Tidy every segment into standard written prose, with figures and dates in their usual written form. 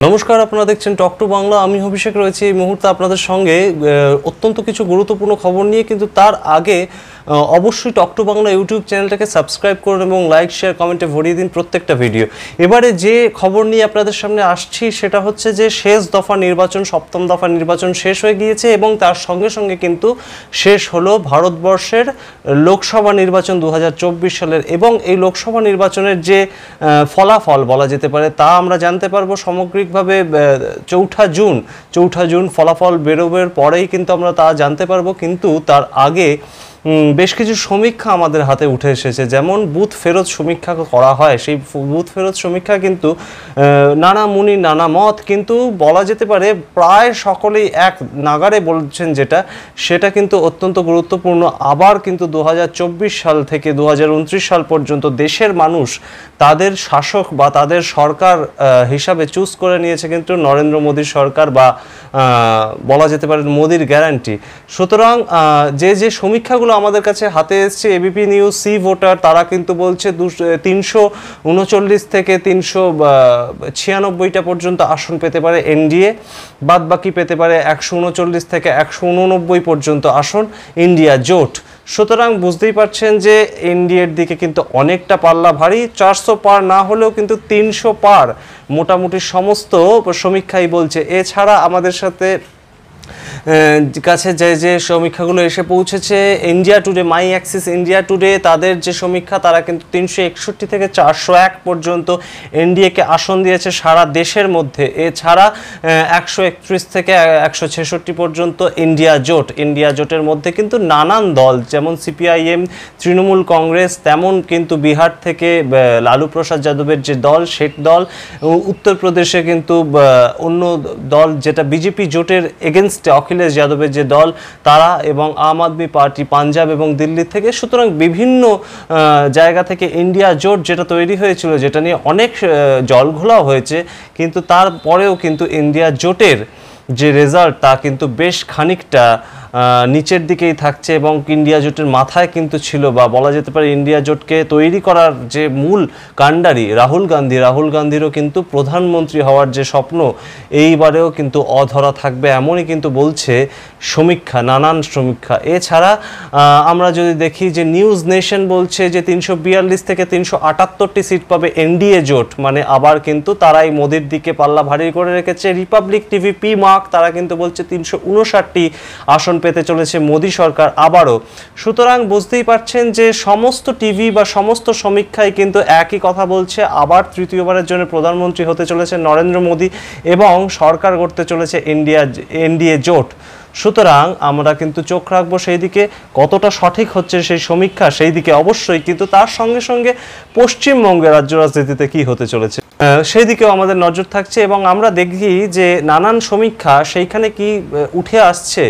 নমস্কার, আপনারা দেখছেন টক টু বাংলা। আমি অভিষেক রয়েছি এই মুহূর্তে আপনাদের সঙ্গে অত্যন্ত কিছু গুরুত্বপূর্ণ খবর নিয়ে। কিন্তু তার আগে অবশ্যই টক টু বাংলা ইউটিউব চ্যানেলটাকে সাবস্ক্রাইব করুন এবং লাইক শেয়ার কমেন্টে ভরিয়ে দিন প্রত্যেকটা ভিডিও। এবারে যে খবর নিয়ে আপনাদের সামনে আসছি সেটা হচ্ছে যে শেষ দফা নির্বাচন, সপ্তম দফা নির্বাচন শেষ হয়ে গিয়েছে এবং তার সঙ্গে সঙ্গে কিন্তু শেষ হলো ভারতবর্ষের লোকসভা নির্বাচন 2024 সালের। এবং এই লোকসভা নির্বাচনের যে ফলাফল বলা যেতে পারে তা আমরা জানতে পারবো সামগ্রিকভাবে 4 জুন ফলাফল বেরোবার পরেই কিন্তু আমরা তা জানতে পারবো। কিন্তু তার আগে বেশ কিছু সমীক্ষা আমাদের হাতে উঠে এসেছে। যেমন বুথ ফেরত সমীক্ষা করা হয়, সেই বুথ ফেরত সমীক্ষা কিন্তু নানা মুনি নানা মত, কিন্তু বলা যেতে পারে প্রায় সকলেই এক নাগারে বলছেন সেটা কিন্তু অত্যন্ত গুরুত্বপূর্ণ। আবার কিন্তু 2024 সাল থেকে 2029 সাল পর্যন্ত দেশের মানুষ তাদের শাসক বা তাদের সরকার হিসাবে চুজ করে নিয়েছে কিন্তু নরেন্দ্র মোদীর সরকার, বা বলা যেতে পারে মোদীর গ্যারান্টি। সুতরাং যে সমীক্ষাগুলো আমাদের কাছে হাতে এসছে, এবিপি নিউজ, সি ভোটার, তারা কিন্তু বলছে 339 থেকে 396টা পর্যন্ত আসন পেতে পারে এনডিএ, বাদ বাকি পেতে পারে 139 থেকে 189 পর্যন্ত আসন ইন্ডিয়া জোট। সুতরাং বুঝতেই পারছেন যে এনডিএর দিকে কিন্তু অনেকটা পাল্লা ভারী। 400 পার না হলেও কিন্তু 300 পার মোটামুটি সমস্ত সমীক্ষাই বলছে। এছাড়া আমাদের সাথে কাছে যে সমীক্ষাগুলো এসে পৌঁছেছে, ইন্ডিয়া টুডে, মাই অ্যাক্সিস ইন্ডিয়া টুডে, তাদের যে সমীক্ষা তারা কিন্তু 361 থেকে 401 পর্যন্ত এনডিএকে আসন দিয়েছে সারা দেশের মধ্যে। এছাড়া 131 থেকে 166 পর্যন্ত ইন্ডিয়া জোটের মধ্যে কিন্তু নানান দল, যেমন সিপিআইএম, তৃণমূল কংগ্রেস, তেমন কিন্তু বিহার থেকে লালু প্রসাদ যাদবের যে দল সেই দল, উত্তরপ্রদেশে কিন্তু অন্য দল যেটা বিজেপি জোটের এগেনস্টে অখিলেশ যাদবের যে দল তারা, এবং আম আদমি পার্টি পাঞ্জাব এবং দিল্লি থেকে। সুতরাং বিভিন্ন জায়গা থেকে ইন্ডিয়া জোট যেটা তৈরি হয়েছিল, যেটা নিয়ে অনেক জলঘোলা হয়েছে, কিন্তু তারপরেও কিন্তু ইন্ডিয়া জোটের যে রেজাল্ট তা কিন্তু বেশ খানিকটা নিচের দিকেই থাকছে। এবং ইন্ডিয়া জোটের মাথায় কিন্তু ছিল, বা বলা যেতে পারে ইন্ডিয়া জোটকে তৈরি করার যে মূল কাণ্ডারি রাহুল গান্ধীরও কিন্তু প্রধানমন্ত্রী হওয়ার যে স্বপ্ন এইবারেও কিন্তু অধরা থাকবে, এমনই কিন্তু বলছে সমীক্ষা, নানান সমীক্ষা। এছাড়া আমরা যদি দেখি যে নিউজ নেশন বলছে যে 342 থেকে 378টি সিট পাবে এনডিএ জোট, মানে আবার কিন্তু তারাই মোদির দিকে পাল্লা ভারী করে রেখেছে। রিপাবলিক টিভি, পি মার্ক, তারা কিন্তু বলছে 359টি আসন পেতে চলেছে মোদী সরকার আবারও। সুতরাং বুঝতেই পারছেন যে সমস্ত টিভি বা সমস্ত সমীক্ষায় কিন্তু একই কথা বলছে, আবার তৃতীয়বারের জন্য প্রধানমন্ত্রী হতে চলেছে নরেন্দ্র মোদী এবং সরকার গড়তে চলেছে এনডিএ জোট। সুতরাং আমরা কিন্তু চোখ রাখবো সেই দিকে, কতটা সঠিক হচ্ছে সেই সমীক্ষা সেই দিকে অবশ্যই, কিন্তু তার সঙ্গে সঙ্গে পশ্চিমবঙ্গের রাজ্য রাজনীতিতে কি হতে চলেছে সেই দিকেও আমাদের নজর থাকছে। এবং আমরা দেখি যে নানান সমীক্ষা সেইখানে কি উঠে আসছে,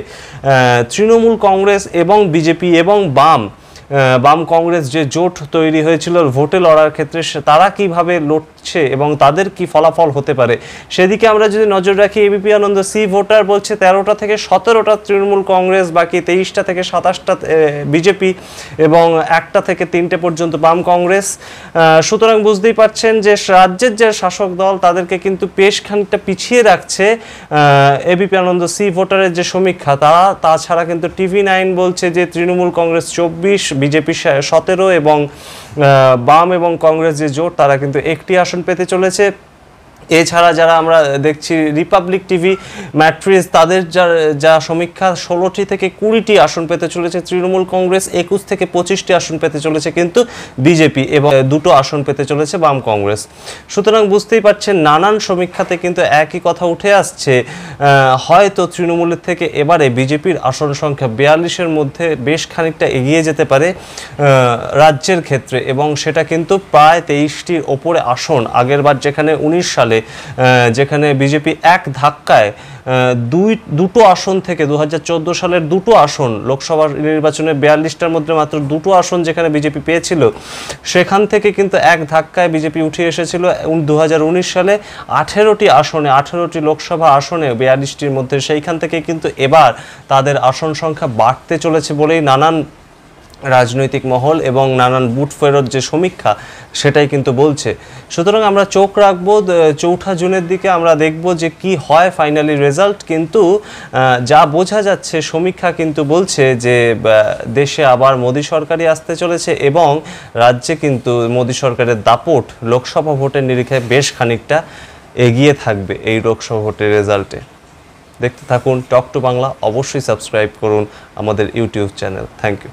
তৃণমূল কংগ্রেস এবং বিজেপি এবং বাম কংগ্রেস যে জোট তৈরি হয়েছিল ভোটে লড়ার ক্ষেত্রে, তারা কিভাবে লড়ছে এবং তাদের কি ফলাফল হতে পারে সেদিকে আমরা যদি নজর রাখি। এবিপি আনন্দ, সি ভোটার বলছে 13টা থেকে 17টা তৃণমূল কংগ্রেস, বাকি 23টা থেকে 27টা বিজেপি এবং 1টা থেকে 3টে পর্যন্ত বাম কংগ্রেস। সুতরাং বুঝতেই পারছেন যে রাজ্যের যে শাসক দল তাদেরকে কিন্তু বেশ খানিকটা পিছিয়ে রাখছে এবিপি আনন্দ, সি ভোটারের যে সমীক্ষা। তাছাড়া কিন্তু টিভি 9 বলছে যে তৃণমূল কংগ্রেস 24, বিজেপি 17 এবং বাম এবং কংগ্রেস যে জোট তারা কিন্তু 1টি আসন পেতে চলেছে। এছাড়া যারা আমরা দেখছি রিপাবলিক টিভি, ম্যাট্রিক্স, তাদের যা সমীক্ষা 16টি থেকে 20টি আসন পেতে চলেছে তৃণমূল কংগ্রেস, 21 থেকে 25টি আসন পেতে চলেছে কিন্তু বিজেপি, এবং 2টো আসন পেতে চলেছে বাম কংগ্রেস। সুতরাং বুঝতেই পারছেন নানান সমীক্ষাতে কিন্তু একই কথা উঠে আসছে, হয়তো তৃণমূলের থেকে এবারে বিজেপির আসন সংখ্যা 42-এর মধ্যে বেশ খানিকটা এগিয়ে যেতে পারে রাজ্যের ক্ষেত্রে, এবং সেটা কিন্তু প্রায় 23টির ওপরে আসন। আগেরবার যেখানে 19 সালে যেখানে বিজেপি এক ধাক্কায় দুটো আসন থেকে 2014 সালের দুটো আসন লোকসভা নির্বাচনে 42টার মধ্যে মাত্র দুটো আসন যেখানে বিজেপি পেয়েছিল, সেখান থেকে কিন্তু এক ধাক্কায় বিজেপি উঠে এসেছিল 2019 সালে 18টি লোকসভা আসনে 42টির মধ্যে। সেইখান থেকে কিন্তু এবার তাদের আসন সংখ্যা বাড়তে চলেছে বলেই নানান রাজনৈতিক মহল এবং নানান বুট ফেরত যে সমীক্ষা সেটাই কিন্তু বলছে। সুতরাং আমরা চোখ রাখবো 4 জুনের দিকে, আমরা দেখব যে কি হয় ফাইনালি রেজাল্ট। কিন্তু যা বোঝা যাচ্ছে সমীক্ষা কিন্তু বলছে যে দেশে আবার মোদী সরকারই আসতে চলেছে এবং রাজ্যে কিন্তু মোদী সরকারের দাপট লোকসভা ভোটের নিরিখে বেশ খানিকটা এগিয়ে থাকবে এই লোকসভা ভোটের রেজাল্টে। দেখতে থাকুন টক টু বাংলা, অবশ্যই সাবস্ক্রাইব করুন আমাদের ইউটিউব চ্যানেল। Thank you.